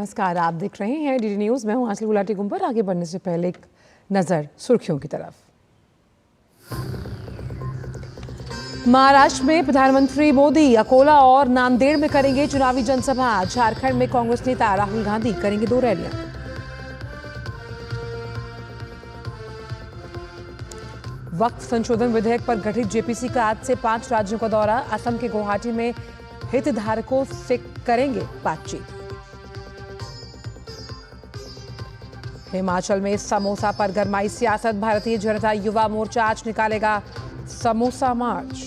नमस्कार, आप देख रहे हैं डीडी न्यूज। मैं हूं आंचल गुलाटी गुंबर। आगे बढ़ने से पहले एक नजर सुर्खियों की तरफ। महाराष्ट्र में प्रधानमंत्री मोदी अकोला और नांदेड़ में करेंगे चुनावी जनसभा। झारखंड में कांग्रेस नेता राहुल गांधी करेंगे 2 रैलियां। वक्फ संशोधन विधेयक पर गठित जेपीसी का आज से 5 राज्यों का दौरा। असम के गुवाहाटी में हितधारकों से करेंगे बातचीत। हिमाचल में समोसा पर गरमाई सियासत। भारतीय जनता युवा मोर्चा आज निकालेगा समोसा मार्च।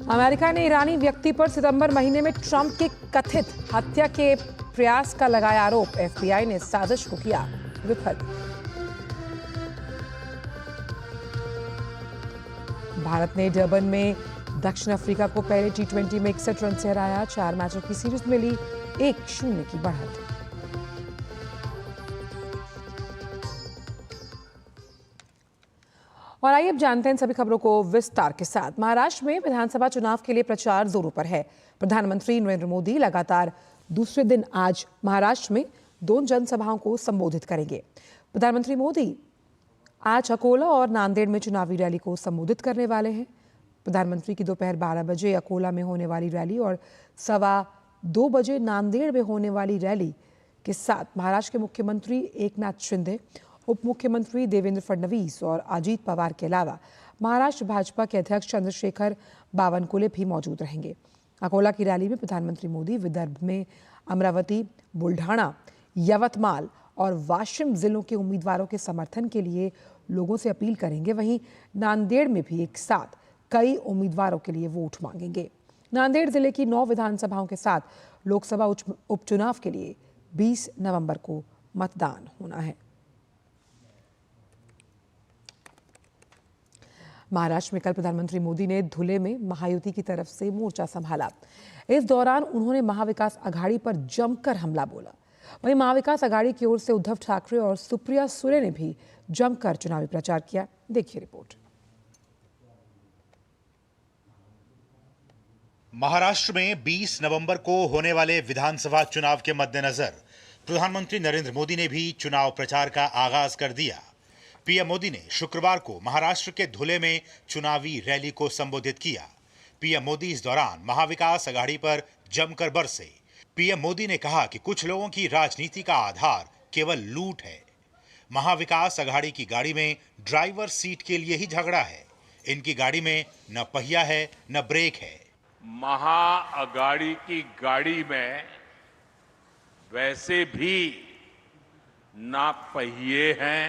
अमेरिका ने ईरानी व्यक्ति पर सितंबर महीने में ट्रंप के कथित हत्या के प्रयास का लगाया आरोप। एफबीआई ने साजिश को किया विफल। भारत ने डरबन में दक्षिण अफ्रीका को पहले T20 में 61 रन से हराया। 4 मैचों की सीरीज मिली 1-0 की बढ़त। और आइए अब जानते हैं सभी खबरों को विस्तार के साथ। महाराष्ट्र में विधानसभा चुनाव के लिए प्रचार जोरों पर है। प्रधानमंत्री नरेंद्र मोदी लगातार दूसरे दिन आज महाराष्ट्र में 2 जनसभाओं को संबोधित करेंगे। प्रधानमंत्री मोदी आज अकोला और नांदेड़ में चुनावी रैली को संबोधित करने वाले हैं। प्रधानमंत्री की दोपहर 12 बजे अकोला में होने वाली रैली और 2:15 बजे नांदेड़ में होने वाली रैली के साथ महाराष्ट्र के मुख्यमंत्री एकनाथ शिंदे, उप मुख्यमंत्री देवेंद्र फडणवीस और अजीत पवार के अलावा महाराष्ट्र भाजपा के अध्यक्ष चंद्रशेखर बावनकुले भी मौजूद रहेंगे। अकोला की रैली में प्रधानमंत्री मोदी विदर्भ में अमरावती, बुल्ढाना, यवतमाल और वाशिम जिलों के उम्मीदवारों के समर्थन के लिए लोगों से अपील करेंगे। वहीं नांदेड़ में भी एक साथ कई उम्मीदवारों के लिए वोट मांगेंगे। नांदेड़ जिले की 9 विधानसभाओं के साथ लोकसभा उपचुनाव के लिए 20 नवंबर को मतदान होना है। महाराष्ट्र में कल प्रधानमंत्री मोदी ने धुले में महायुति की तरफ से मोर्चा संभाला। इस दौरान उन्होंने महाविकास अघाड़ी पर जमकर हमला बोला। वहीं महाविकास अघाड़ी की ओर से उद्धव ठाकरे और सुप्रिया सुले ने भी जमकर चुनावी प्रचार किया। देखिए रिपोर्ट। महाराष्ट्र में 20 नवंबर को होने वाले विधानसभा चुनाव के मद्देनजर प्रधानमंत्री नरेंद्र मोदी ने भी चुनाव प्रचार का आगाज कर दिया। पीएम मोदी ने शुक्रवार को महाराष्ट्र के धुले में चुनावी रैली को संबोधित किया। पीएम मोदी इस दौरान महाविकास अघाड़ी पर जमकर बरसे। पीएम मोदी ने कहा कि कुछ लोगों की राजनीति का आधार केवल लूट है। महाविकास अघाड़ी की गाड़ी में ड्राइवर सीट के लिए ही झगड़ा है। इनकी गाड़ी में न पहिया है न ब्रेक है। महाअघाड़ी की गाड़ी में वैसे भी ना पहिए हैं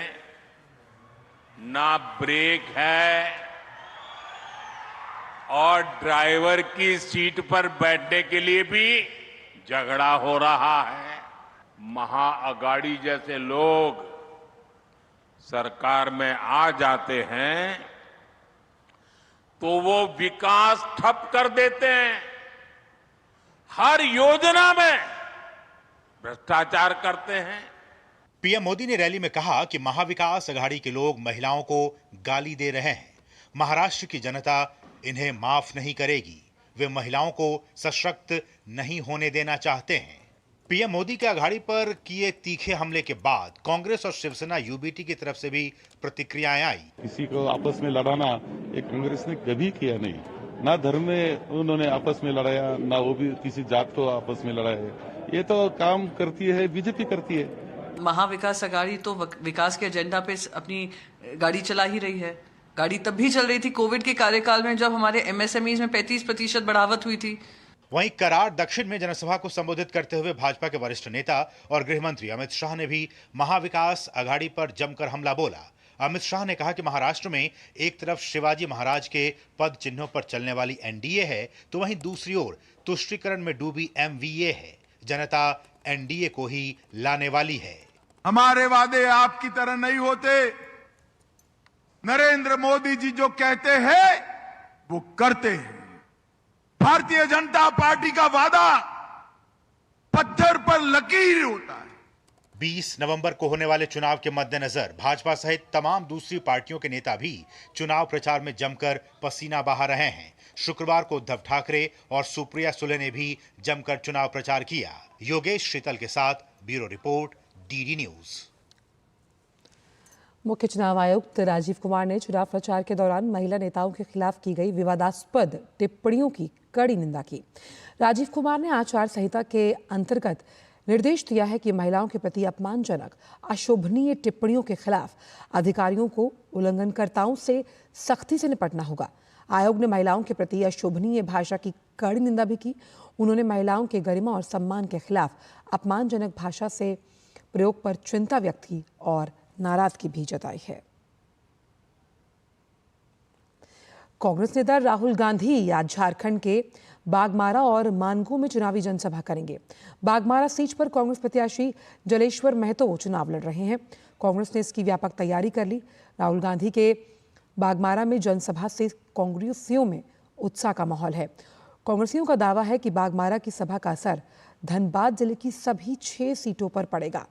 ना ब्रेक है और ड्राइवर की सीट पर बैठने के लिए भी झगड़ा हो रहा है। महाअघाड़ी जैसे लोग सरकार में आ जाते हैं तो वो विकास ठप कर देते हैं। हर योजना में भ्रष्टाचार करते हैं। पीएम मोदी ने रैली में कहा कि महाविकास अघाड़ी के लोग महिलाओं को गाली दे रहे हैं। महाराष्ट्र की जनता इन्हें माफ नहीं करेगी। वे महिलाओं को सशक्त नहीं होने देना चाहते हैं। पीएम मोदी के अघाड़ी पर किए तीखे हमले के बाद कांग्रेस और शिवसेना यूबीटी की तरफ से भी प्रतिक्रियाएं आई। किसी को आपस में लड़ाना एक कांग्रेस ने कभी किया नहीं। ना धर्म में उन्होंने आपस में लड़ाया, ना वो भी किसी जात को आपस में लड़ाया। ये तो काम करती है बीजेपी करती है। महाविकास अघाड़ी तो विकास के एजेंडा पे अपनी गाड़ी चला ही रही है। गाड़ी तब भी चल रही थी कोविड के कार्यकाल में, जब हमारे एमएसएमईज में 35% बढ़ावत हुई थी। वहीं कराड़ दक्षिण में जनसभा को संबोधित करते हुए भाजपा के वरिष्ठ नेता और गृह मंत्री अमित शाह ने भी महाविकास अघाड़ी पर जमकर हमला बोला। अमित शाह ने कहा कि महाराष्ट्र में एक तरफ शिवाजी महाराज के पद चिन्हों पर चलने वाली एनडीए है तो वहीं दूसरी ओर तुष्टीकरण में डूबी एमवीए है। जनता एनडीए को ही लाने वाली है। हमारे वादे आपकी तरह नहीं होते। नरेंद्र मोदी जी जो कहते हैं वो करते हैं। भारतीय जनता पार्टी का वादा पत्थर पर लकीर होता है। 20 नवंबर को होने वाले चुनाव के मद्देनजर भाजपा सहित तमाम दूसरी पार्टियों के नेता भी चुनाव प्रचार में जमकर पसीना बहा रहे हैं। शुक्रवार को उद्धव ठाकरे और सुप्रिया सुले ने भी जमकर चुनाव प्रचार किया। योगेश शीतल के साथ ब्यूरो रिपोर्ट, डीडी न्यूज। मुख्य चुनाव आयुक्त राजीव कुमार ने चुनाव प्रचार के दौरान महिला नेताओं के खिलाफ की गई विवादास्पद टिप्पणियों की कड़ी निंदा की। राजीव कुमार ने आचार संहिता के अंतर्गत निर्देश दिया है कि महिलाओं के प्रति अपमानजनक, अशोभनीय टिप्पणियों के खिलाफ अधिकारियों को उल्लंघनकर्ताओं से सख्ती से निपटना होगा। आयोग ने महिलाओं के प्रति अशोभनीय भाषा की कड़ी निंदा भी की। उन्होंने महिलाओं के गरिमा और सम्मान के खिलाफ अपमानजनक भाषा से प्रयोग पर चिंता व्यक्त की और नाराजगी भी जताई है। कांग्रेस नेता राहुल गांधी आज झारखंड के बागमारा और मानगो में चुनावी जनसभा करेंगे। बागमारा सीट पर कांग्रेस प्रत्याशी जलेश्वर महतो चुनाव लड़ रहे हैं। कांग्रेस ने इसकी व्यापक तैयारी कर ली। राहुल गांधी के बागमारा में जनसभा से कांग्रेसियों में उत्साह का माहौल है। कांग्रेसियों का दावा है कि बागमारा की सभा का असर धनबाद जिले की सभी 6 सीटों पर पड़ेगा।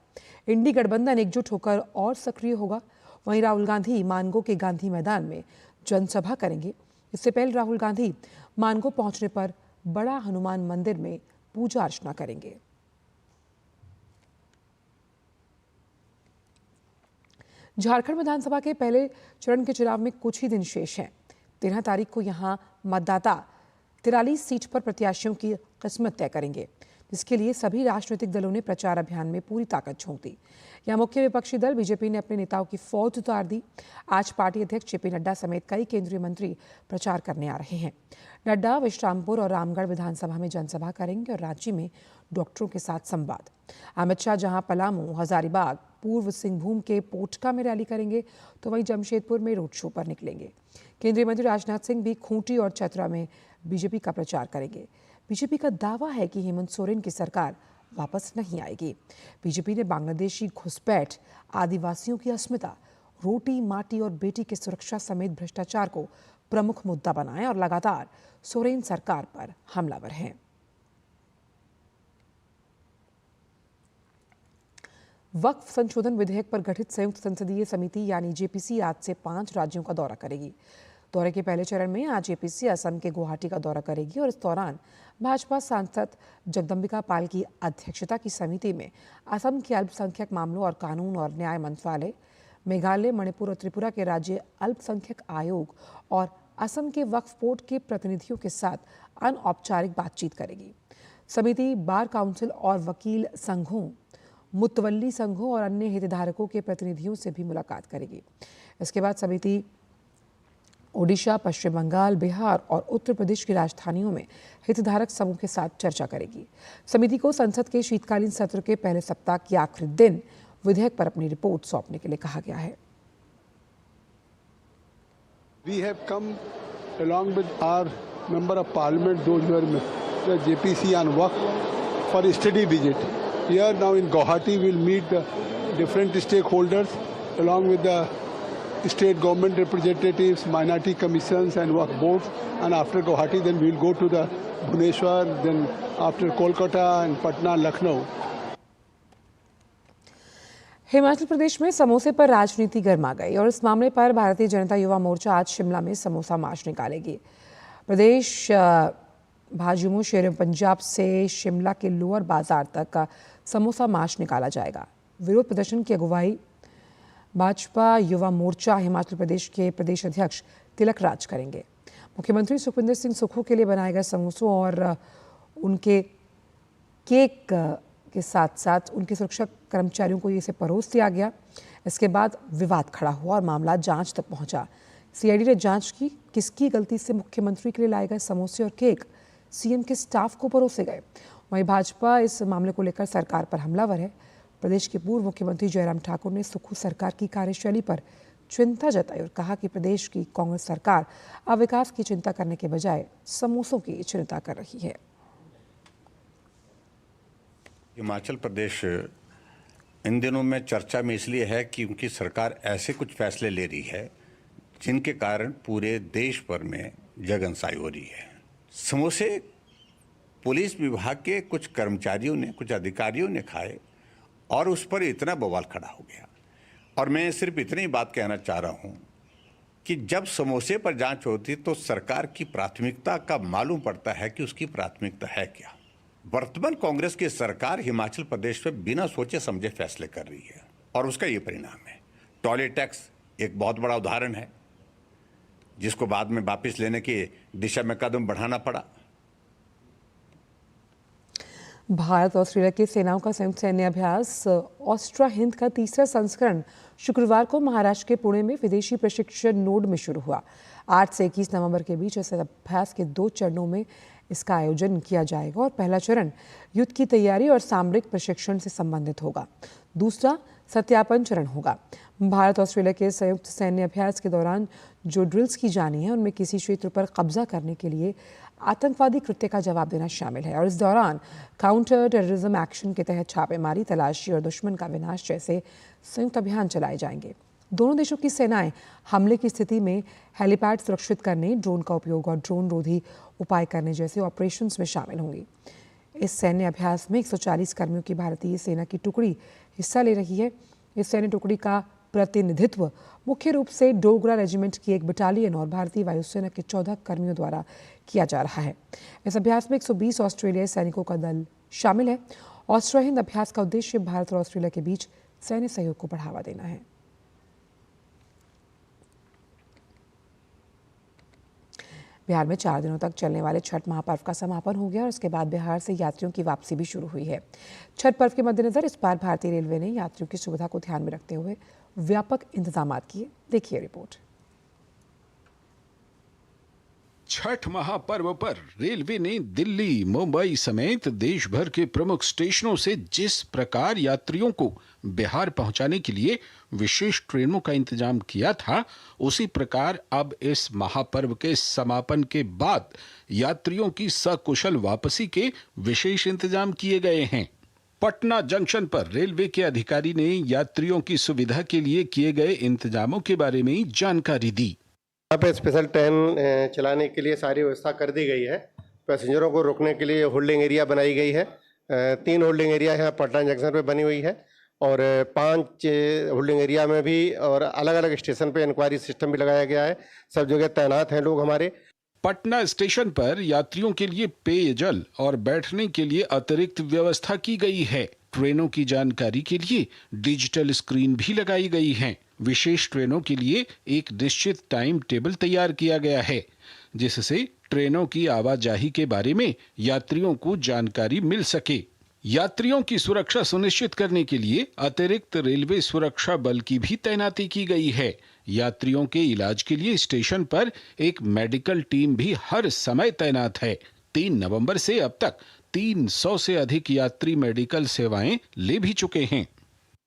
इंडी गठबंधन एकजुट होकर और सक्रिय होगा। वहीं राहुल गांधी मानगो के गांधी मैदान में जनसभा करेंगे। इससे पहले राहुल गांधी मानगो पहुंचने पर बड़ा हनुमान मंदिर में पूजा अर्चना करेंगे। झारखंड विधानसभा के पहले चरण के चुनाव में कुछ ही दिन शेष हैं। 13 तारीख को यहां मतदाता 43 सीट पर प्रत्याशियों की किस्मत तय करेंगे, जिसके लिए सभी राजनीतिक दलों ने प्रचार अभियान में पूरी ताकत झोंक दी। यहां मुख्य विपक्षी दल बीजेपी ने अपने नेताओं की फौज उतार दी। आज पार्टी अध्यक्ष जेपी नड्डा समेत कई केंद्रीय मंत्री प्रचार करने आ रहे हैं। नड्डा विश्रामपुर और रामगढ़ विधानसभा में जनसभा करेंगे और रांची में डॉक्टरों के साथ संवाद। अमित शाह जहां पलामू, हजारीबाग, पूर्व सिंहभूम के पोटका में रैली करेंगे, तो वहीं जमशेदपुर में रोड शो पर निकलेंगे। केंद्रीय मंत्री राजनाथ सिंह भी खूंटी और चतरा में बीजेपी का प्रचार करेंगे। बीजेपी का दावा है कि हेमंत सोरेन की सरकार वापस नहीं आएगी। बीजेपी ने बांग्लादेशी घुसपैठ, आदिवासियों की अस्मिता, रोटी माटी और बेटी की सुरक्षा समेत भ्रष्टाचार को प्रमुख मुद्दा बनाया और लगातार सोरेन सरकार पर हमलावर हैं। वक्फ संशोधन विधेयक पर गठित संयुक्त संसदीय समिति यानी जेपीसी आज से 5 राज्यों का दौरा करेगी। दौरे के पहले चरण में आज जेपीसी असम के गुवाहाटी का दौरा करेगी और इस दौरान भाजपा सांसद जगदम्बिका पाल की अध्यक्षता की समिति में असम के अल्पसंख्यक मामलों और कानून और न्याय मंत्रालय, मेघालय, मणिपुर और त्रिपुरा के राज्य अल्पसंख्यक आयोग और असम के वक्फ बोर्ड के प्रतिनिधियों के साथ अनौपचारिक बातचीत करेगी। समिति बार काउंसिल और वकील संघों, मुतवल्ली संघों और अन्य हितधारकों के प्रतिनिधियों से भी मुलाकात करेगी। इसके बाद समिति ओडिशा, पश्चिम बंगाल, बिहार और उत्तर प्रदेश की राजधानियों में हितधारक समूह के साथ चर्चा करेगी। समिति को संसद के शीतकालीन सत्र के पहले सप्ताह के आखिरी दिन विधेयक पर अपनी रिपोर्ट सौंपने के लिए कहा गया है। We have come along with our member of parliament, those who are the JPC on Waqf for a study visit. Here now in Guwahati we'll meet the different stakeholders along with the state government representatives, minority commissions and Waqf boards, and after Guwahati then we'll go to the Bhubaneswar, then after Kolkata and Patna, Lucknow. Himachal Pradesh में समोसे पर राजनीति गर्मा गई और इस मामले पर भारतीय जनता युवा मोर्चा आज शिमला में समोसा मार्च निकालेगी। प्रदेश भाजयुमो शेर पंजाब से शिमला के लोअर बाजार तक का समोसा मार्च निकाला जाएगा। विरोध प्रदर्शन की अगुवाई भाजपा युवा मोर्चा हिमाचल प्रदेश के प्रदेश अध्यक्ष तिलक राज करेंगे। मुख्यमंत्री सुखविंदर सिंह सुक्खू के लिए बनाए गए समोसों और उनके केक के साथ साथ उनके सुरक्षा कर्मचारियों को इसे परोस दिया गया। इसके बाद विवाद खड़ा हुआ और मामला जांच तक पहुंचा। सीआईडी ने जांच की किसकी गलती से मुख्यमंत्री के लिए लाए गए समोसे और केक सीएम के स्टाफ को परोसे गए। वहीं भाजपा इस मामले को लेकर सरकार पर हमलावर है। प्रदेश के पूर्व मुख्यमंत्री जयराम ठाकुर ने सुक्खू सरकार की कार्यशैली पर चिंता जताई और कहा कि प्रदेश की कांग्रेस सरकार अब विकास की चिंता करने के बजाय समोसों की चिंता कर रही है। हिमाचल प्रदेश इन दिनों में चर्चा में इसलिए है कि उनकी सरकार ऐसे कुछ फैसले ले रही है जिनके कारण पूरे देश भर में जगनसाई हो रही है। समोसे पुलिस विभाग के कुछ कर्मचारियों ने, कुछ अधिकारियों ने खाए और उस पर इतना बवाल खड़ा हो गया। और मैं सिर्फ इतनी बात कहना चाह रहा हूँ कि जब समोसे पर जांच होती तो सरकार की प्राथमिकता का मालूम पड़ता है कि उसकी प्राथमिकता है क्या। वर्तमान कांग्रेस की सरकार हिमाचल प्रदेश में बिना सोचे समझे फैसले कर रही है और उसका ये परिणाम है। टॉयलेट टैक्स एक बहुत बड़ा उदाहरण है, जिसको बाद में वापस लेने की दिशा में कदम बढ़ाना पड़ा। भारत और श्रीलंका की सेनाओं का संयुक्त सैन्य अभ्यास ऑस्ट्रा हिंद का तीसरा संस्करण शुक्रवार को महाराष्ट्र के पुणे में विदेशी प्रशिक्षण नोड में शुरू हुआ। 8 से 21 नवंबर के बीच इस अभ्यास के 2 चरणों में इसका आयोजन किया जाएगा और पहला चरण युद्ध की तैयारी और सामरिक प्रशिक्षण से संबंधित होगा। दूसरा सत्यापन चरण होगा। भारत और श्रीलंका के संयुक्त सैन्य अभ्यास के दौरान जो ड्रिल्स की जानी है उनमें किसी क्षेत्र पर कब्जा करने के लिए आतंकवादी कृत्य का जवाब देना शामिल है और इस दौरान काउंटर टेररिज्म एक्शन के तहत छापेमारी, तलाशी और दुश्मन का विनाश जैसे संयुक्त अभियान चलाए जाएंगे। दोनों देशों की सेनाएं हमले की स्थिति में हेलीपैड सुरक्षित करने, ड्रोन का उपयोग और ड्रोन रोधी उपाय करने जैसे ऑपरेशंस में शामिल होंगी। इस सैन्य अभ्यास में 140 कर्मियों की भारतीय सेना की टुकड़ी हिस्सा ले रही है। इस सैन्य टुकड़ी का प्रतिनिधित्व मुख्य रूप से डोगरा रेजिमेंट की 1 बटालियन और भारतीय वायुसेना के 14 कर्मियों द्वारा किया जा रहा है। इस अभ्यास में 120 ऑस्ट्रेलियाई सैनिकों का दल शामिल है। ऑस्ट्रा हिंद अभ्यास का उद्देश्य भारत और ऑस्ट्रेलिया के बीच सैन्य सहयोग को बढ़ावा देना है। बिहार में 4 दिनों तक चलने वाले छठ महापर्व का समापन हो गया और इसके बाद बिहार से यात्रियों की वापसी भी शुरू हुई है। छठ पर्व के मद्देनजर इस बार भारतीय रेलवे ने यात्रियों की सुविधा को ध्यान में रखते हुए व्यापक इंतजाम किए। देखिए रिपोर्ट। छठ महापर्व पर रेलवे ने दिल्ली, मुंबई समेत देश भर के प्रमुख स्टेशनों से जिस प्रकार यात्रियों को बिहार पहुंचाने के लिए विशेष ट्रेनों का इंतजाम किया था, उसी प्रकार अब इस महापर्व के समापन के बाद यात्रियों की सकुशल वापसी के विशेष इंतजाम किए गए हैं। पटना जंक्शन पर रेलवे के अधिकारी ने यात्रियों की सुविधा के लिए किए गए इंतजामों के बारे में जानकारी दी। यहाँ पे स्पेशल ट्रेन चलाने के लिए सारी व्यवस्था कर दी गई है। पैसेंजरों को रुकने के लिए होल्डिंग एरिया बनाई गई है। 3 होल्डिंग एरिया यहाँ पटना जंक्शन पे बनी हुई है और 5 होल्डिंग एरिया में भी और अलग अलग स्टेशन पे इंक्वायरी सिस्टम भी लगाया गया है। सब जगह तैनात हैं लोग हमारे। पटना स्टेशन पर यात्रियों के लिए पेयजल और बैठने के लिए अतिरिक्त व्यवस्था की गई है। ट्रेनों की जानकारी के लिए डिजिटल स्क्रीन भी लगाई गई है। विशेष ट्रेनों के लिए एक निश्चित टाइम टेबल तैयार किया गया है, जिससे ट्रेनों की आवाजाही के बारे में यात्रियों को जानकारी मिल सके। यात्रियों की सुरक्षा सुनिश्चित करने के लिए अतिरिक्त रेलवे सुरक्षा बल की भी तैनाती की गई है। यात्रियों के इलाज के लिए स्टेशन पर एक मेडिकल टीम भी हर समय तैनात है। 3 नवंबर से अब तक 300 से अधिक यात्री मेडिकल सेवाएं ले भी चुके हैं।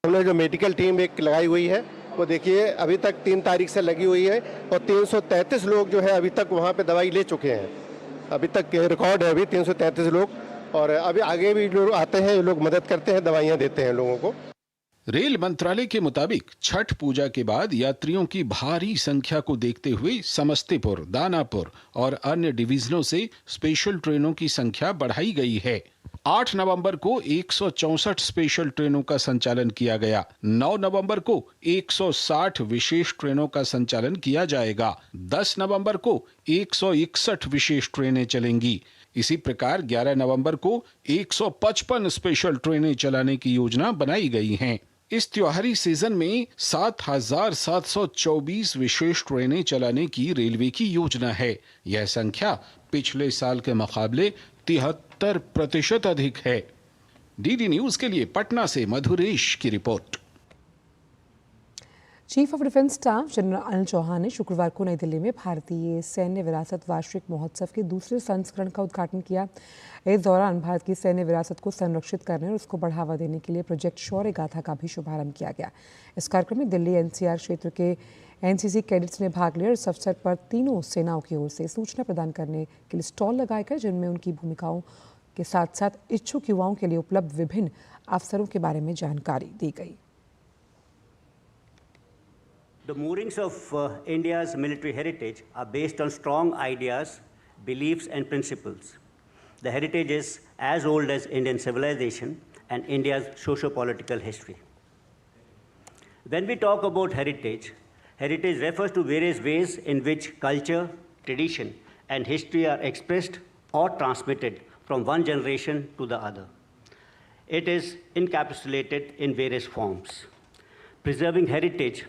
हमने जो मेडिकल टीम एक लगाई हुई है वो देखिए अभी तक 3 तारीख से लगी हुई है और 333 लोग जो है अभी तक वहाँ पे दवाई ले चुके हैं। अभी तक रिकॉर्ड है अभी 333 लोग और अभी आगे भी लोग आते हैं, ये लोग मदद करते हैं, दवाइयाँ देते हैं लोगों को। रेल मंत्रालय के मुताबिक छठ पूजा के बाद यात्रियों की भारी संख्या को देखते हुए समस्तीपुर, दानापुर और अन्य डिवीजनों से स्पेशल ट्रेनों की संख्या बढ़ाई गई है। 8 नवंबर को 164 स्पेशल ट्रेनों का संचालन किया गया। 9 नवंबर को 160 विशेष ट्रेनों का संचालन किया जाएगा। 10 नवंबर को 161 विशेष ट्रेनें चलेंगी। इसी प्रकार 11 नवंबर को 155 स्पेशल ट्रेनें चलाने की योजना बनाई गई है। इस त्योहारी सीजन में 7,724 विशेष ट्रेनें चलाने की रेलवे की योजना है। यह संख्या पिछले साल के मुकाबले 73% अधिक है। डीडी न्यूज के लिए पटना से मधुरेश की रिपोर्ट। Chief of defence staff general Anil Chauhan ने शुक्रवार को नई दिल्ली में भारतीय सैन्य विरासत वार्षिक महोत्सव के दूसरे संस्करण का उद्घाटन किया। इस दौरान भारत की सैन्य विरासत को संरक्षित करने और उसको बढ़ावा देने के लिए प्रोजेक्ट शौर्य गाथा का भी शुभारंभ किया गया। इस कार्यक्रम में दिल्ली एनसीआर क्षेत्र के एनसीसी कैडेट्स ने भाग लिया और इस अवसर पर तीनों सेनाओं की ओर से सूचना प्रदान करने के लिए स्टॉल लगाए गए, जिनमें उनकी भूमिकाओं के साथ साथ इच्छुक युवाओं के लिए उपलब्ध विभिन्न अवसरों के बारे में जानकारी दी गई। The moorings of India's military heritage are based on strong ideas, beliefs and principles. The heritage is as old as Indian civilization and India's socio-political history. When we talk about heritage, Heritage refers to various ways in which culture, tradition, and history are expressed or transmitted from one generation to the other. It is encapsulated in various forms. Preserving heritage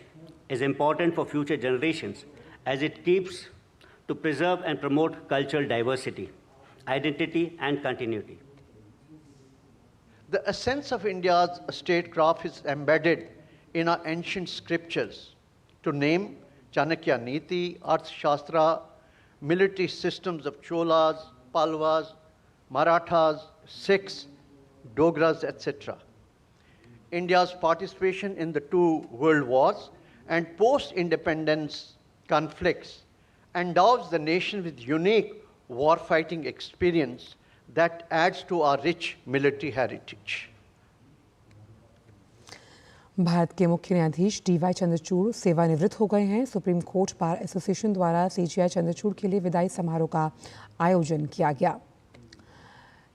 is important for future generations as it keeps to preserve and promote cultural diversity, identity, and continuity. The essence of India's statecraft is embedded in our ancient scriptures. To name Chanakya Niti, Arthashastra, military systems of Cholas, Palwas, Marathas, Sikhs, Dogras, etc. India's participation in the two world wars and post-independence conflicts endows the nation with unique war-fighting experience that adds to our rich military heritage. Bharat के मुख्य न्यायाधीश D Y Chandrachud सेवानिवृत्त हो गए हैं। Supreme court bar association द्वारा CGI Chandrachud के लिए विदाई समारोह का आयोजन किया गया।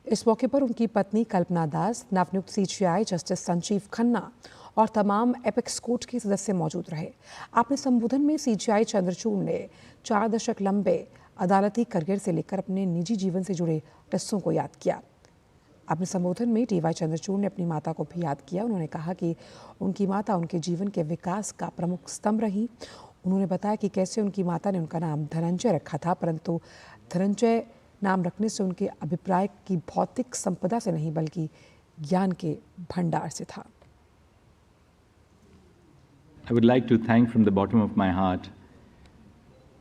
इस मौके पर उनकी पत्नी कल्पना दास, नवनियुक्त सीजीआई जस्टिस संजीव खन्ना और तमाम एपेक्स कोर्ट के सदस्य मौजूद रहे। अपने संबोधन में सीजीआई चंद्रचूड़ ने 4 दशक लंबे अदालती करियर से लेकर अपने निजी जीवन से जुड़े किस्सों को याद किया। अपने संबोधन में डीवाई चंद्रचूड़ ने अपनी माता को भी याद किया। उन्होंने कहा कि उनकी माता उनके जीवन के विकास का प्रमुख स्तंभ रही। उन्होंने बताया कि कैसे उनकी माता ने उनका नाम धनंजय रखा था, परंतु धनंजय नाम रखने से उनके अभिप्राय की भौतिक संपदा से नहीं बल्कि ज्ञान के भंडार से था। I would like to thank from the bottom of my heart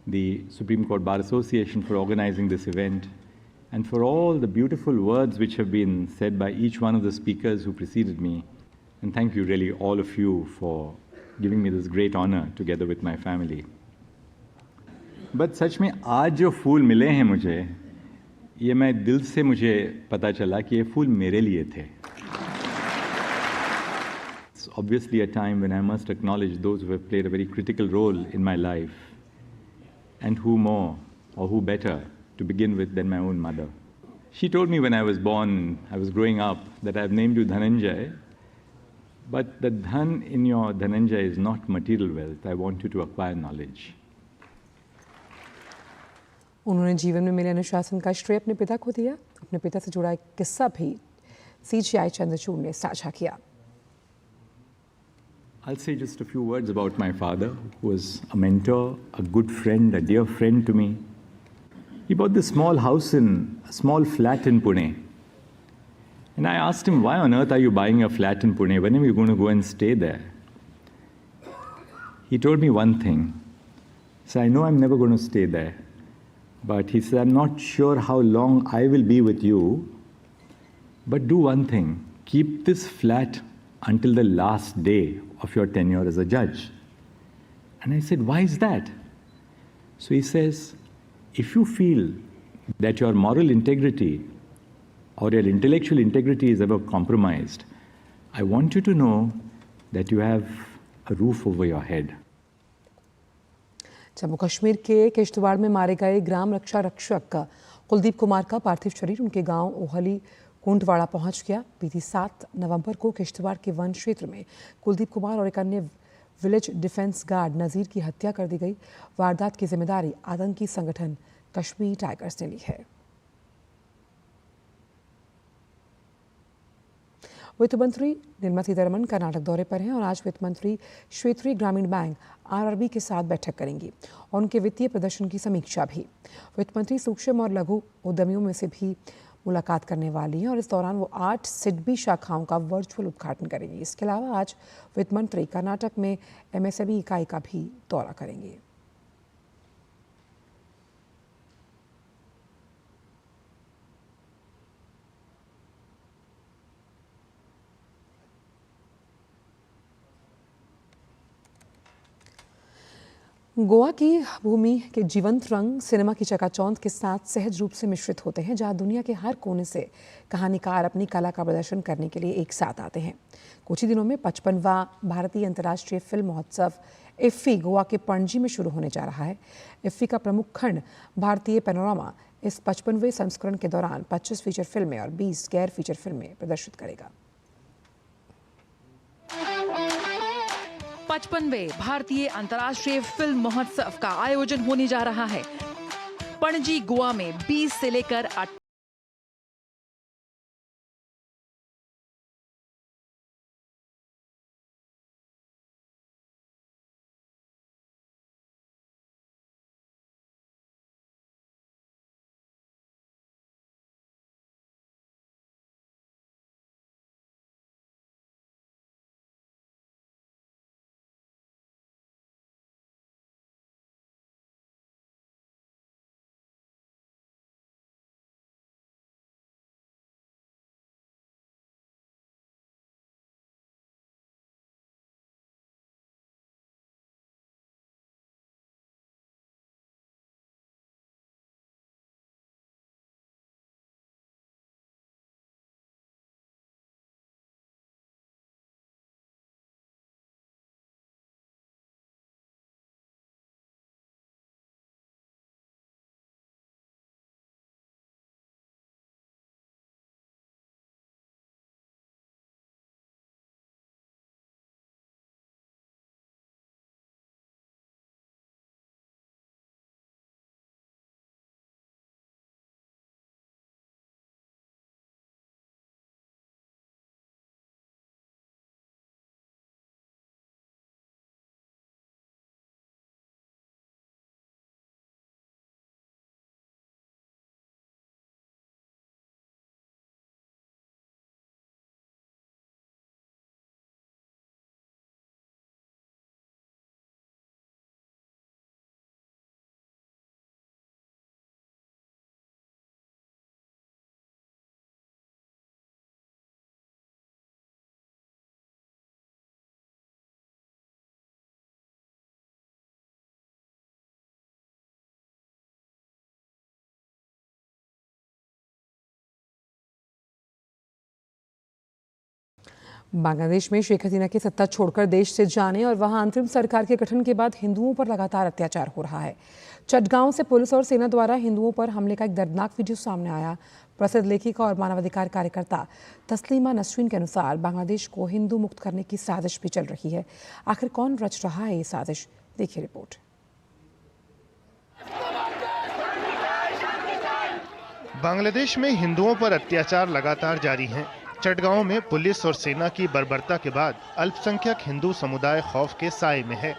the Supreme Court Bar Association for organizing this event and for all the beautiful words which have been said by each one of the speakers who preceded me. And thank you really all of you for giving me this great honor together with my family. But सच में आज जो फूल मिले हैं मुझे, ये मैं दिल से मुझे पता चला कि ये फूल मेरे लिए थे. It's obviously a time when I must acknowledge those who have played a very critical role in my life, and who more or who better to begin with than my own mother. She told me when I was born, I was growing up, that I have named you Dhananjay, but the dhan in your Dhananjay is not material wealth. I want you to acquire knowledge. उन्होंने जीवन में मिले अनुशासन का श्रेय अपने पिता को दिया। अपने पिता से जुड़ा एक किस्सा भी सीजीआई चंद्रचूड़ ने साझा किया। I'll say just a few words about my father, who was a mentor, a good friend, a dear friend to me. He bought this small house in a small flat in Pune. And I asked him, why on earth are you buying a flat in Pune? When are you going to go and stay there? He told me one thing. So I know I'm never going to stay there. But he said, I'm not sure how long I will be with you. But do one thing. Keep this flat until the last day of your tenure as a judge. And I said, why is that? So he says, if you feel that your moral integrity or your intellectual integrity is ever compromised, I want you to know that you have a roof over your head. Jammu Kashmir के किश्तवाड़ में मारे गए ग्राम रक्षा रक्षक कुलदीप कुमार का पार्थिव शरीर उनके गांव ओहली कुंडवाड़ा पहुंच गया। बीती 7 नवंबर को किश्तवाड़ के वन क्षेत्र में कुलदीप कुमार और एक अन्य विलेज डिफेंस गार्ड नज़ीर की हत्या कर दी गई। वारदात की जिम्मेदारी आतंकी संगठन कश्मीर टाइगर्स ने ली है। वित्त मंत्री निर्मला सीतारमण कर्नाटक दौरे पर हैं और आज वित्त मंत्री क्षेत्रीय ग्रामीण बैंक आरआरबी के साथ बैठक करेंगी और उनके वित्तीय प्रदर्शन की समीक्षा भी। वित्त मंत्री सूक्ष्म और लघु उद्यमियों में से भी मुलाकात करने वाली हैं और इस दौरान वो 8 सिडबी शाखाओं का वर्चुअल उद्घाटन करेंगी। इसके अलावा आज वित्त मंत्री कर्नाटक में एमएसएमई इकाई का भी दौरा करेंगे। गोवा की भूमि के जीवंत रंग सिनेमा की चकाचौंध के साथ सहज रूप से मिश्रित होते हैं, जहां दुनिया के हर कोने से कहानीकार अपनी कला का प्रदर्शन करने के लिए एक साथ आते हैं। कुछ ही दिनों में 55वां भारतीय अंतर्राष्ट्रीय फिल्म महोत्सव इफ्फी गोवा के पणजी में शुरू होने जा रहा है। इफ्फी का प्रमुख खंड भारतीय पैनोरामा इस 55वें संस्करण के दौरान 25 फीचर फिल्में और 20 गैर फीचर फिल्में प्रदर्शित करेगा। 55वें भारतीय अंतर्राष्ट्रीय फिल्म महोत्सव का आयोजन होने जा रहा है। पणजी गोवा में 20 से लेकर 8 बांग्लादेश में शेख हसीना की सत्ता छोड़कर देश से जाने और वहां अंतरिम सरकार के गठन के बाद हिंदुओं पर लगातार अत्याचार हो रहा है। चटगांव से पुलिस और सेना द्वारा हिंदुओं पर हमले का एक दर्दनाक वीडियो सामने आया। प्रसिद्ध लेखिका और मानवाधिकार कार्यकर्ता तस्लीमा नसरीन के अनुसार बांग्लादेश को हिंदू मुक्त करने की साजिश भी चल रही है। आखिर कौन रच रहा है ये साजिश, देखिए रिपोर्ट। बांग्लादेश में हिंदुओं पर अत्याचार लगातार जारी हैं। चटगांव में पुलिस और सेना की बर्बरता के बाद अल्पसंख्यक हिंदू समुदाय खौफ के साए में है।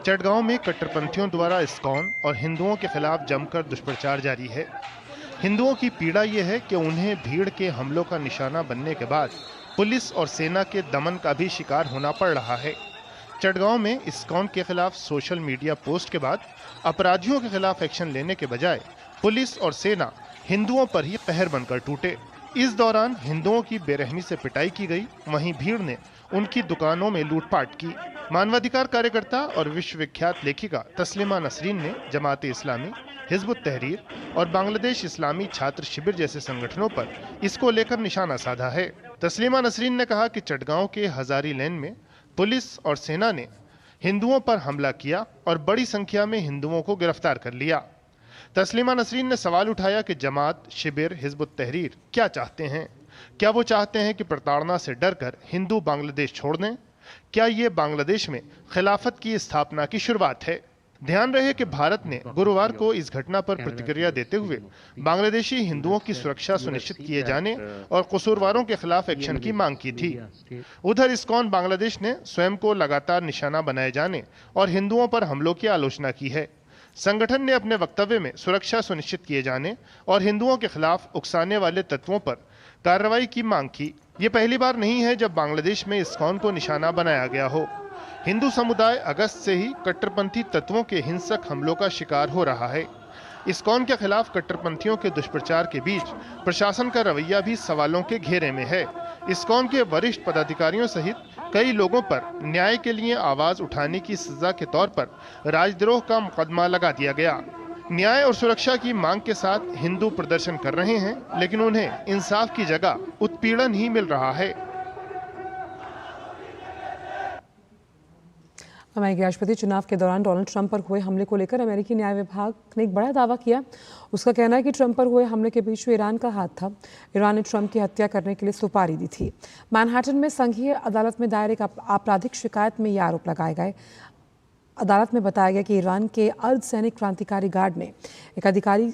चटगांव में कट्टरपंथियों द्वारा इस्कॉन और हिंदुओं के खिलाफ जमकर दुष्प्रचार जारी है। हिंदुओं की पीड़ा यह है कि उन्हें भीड़ के हमलों का निशाना बनने के बाद पुलिस और सेना के दमन का भी शिकार होना पड़ रहा है। चटगांव में इस्कॉन के खिलाफ सोशल मीडिया पोस्ट के बाद अपराधियों के खिलाफ एक्शन लेने के बजाय पुलिस और सेना हिंदुओं पर ही कहर बनकर टूटे। इस दौरान हिंदुओं की बेरहमी से पिटाई की गई, वहीं भीड़ ने उनकी दुकानों में लूटपाट की। मानवाधिकार कार्यकर्ता और विश्वविख्यात लेखिका तस्लीमा नसरीन ने जमात इस्लामी, हिजबुत तहरीर और बांग्लादेश इस्लामी छात्र शिविर जैसे संगठनों पर इसको लेकर निशाना साधा है। तस्लीमा नसरीन ने कहा कि चटगांव के हजारी लेन में पुलिस और सेना ने हिंदुओं पर हमला किया और बड़ी संख्या में हिंदुओं को गिरफ्तार कर लिया। तस्लीमा नसरीन ने सवाल उठाया कि जमात, शिविर, हिजबुत तहरीर क्या चाहते हैं? क्या वो चाहते हैं कि प्रताड़ना से डरकर हिंदू बांग्लादेश छोड़ दें? क्या ये बांग्लादेश में खिलाफत की स्थापना की शुरुआत है? ध्यान रहे कि भारत ने गुरुवार को इस घटना पर प्रतिक्रिया देते हुए बांग्लादेशी हिंदुओं की सुरक्षा सुनिश्चित किए जाने और कसूरवारों के खिलाफ एक्शन की मांग की थी। उधर इस्कॉन बांग्लादेश ने स्वयं को लगातार निशाना बनाए जाने और हिंदुओं पर हमलों की आलोचना की है। संगठन ने अपने वक्तव्य में सुरक्षा सुनिश्चित किए जाने और हिंदुओं के खिलाफ उकसाने वाले तत्वों पर कार्रवाई की मांग की। ये पहली बार नहीं है जब बांग्लादेश में इस्कॉन को निशाना बनाया गया हो। हिंदू समुदाय अगस्त से ही कट्टरपंथी तत्वों के हिंसक हमलों का शिकार हो रहा है। इस्कॉन के खिलाफ कट्टरपंथियों के दुष्प्रचार के बीच प्रशासन का रवैया भी सवालों के घेरे में है। इस्कॉन के वरिष्ठ पदाधिकारियों सहित कई लोगों पर न्याय के लिए आवाज उठाने की सजा के तौर पर राजद्रोह का मुकदमा लगा दिया गया। न्याय और सुरक्षा की मांग के साथ हिंदू प्रदर्शन कर रहे हैं, लेकिन उन्हें इंसाफ की जगह उत्पीड़न ही मिल रहा है। अमेरिकी राष्ट्रपति चुनाव के दौरान डोनाल्ड ट्रंप पर हुए हमले को लेकर अमेरिकी न्याय विभाग ने एक बड़ा दावा किया। उसका कहना है कि ट्रंप पर हुए हमले के पीछे ईरान का हाथ था। ईरान ने ट्रंप की हत्या करने के लिए सुपारी दी थी। मैनहट्टन में संघीय अदालत में दायर एक आपराधिक शिकायत में ये आरोप लगाए गए। अदालत में बताया गया कि ईरान के अर्धसैनिक क्रांतिकारी गार्ड में एक अधिकारी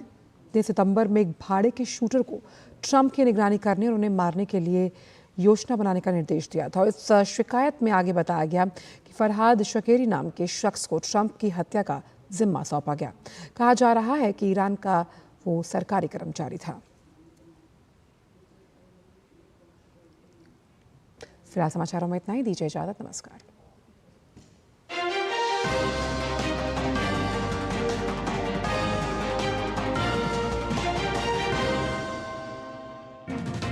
ने सितंबर में एक भाड़े के शूटर को ट्रंप की निगरानी करने और उन्हें मारने के लिए योजना बनाने का निर्देश दिया था। इस शिकायत में आगे बताया गया कि फरहाद शकेरी नाम के शख्स को ट्रंप की हत्या का जिम्मा सौंपा गया। कहा जा रहा है कि ईरान का वो सरकारी कर्मचारी था। फिलहाल समाचारों में इतना ही। दीजिए इजाजत। नमस्कार।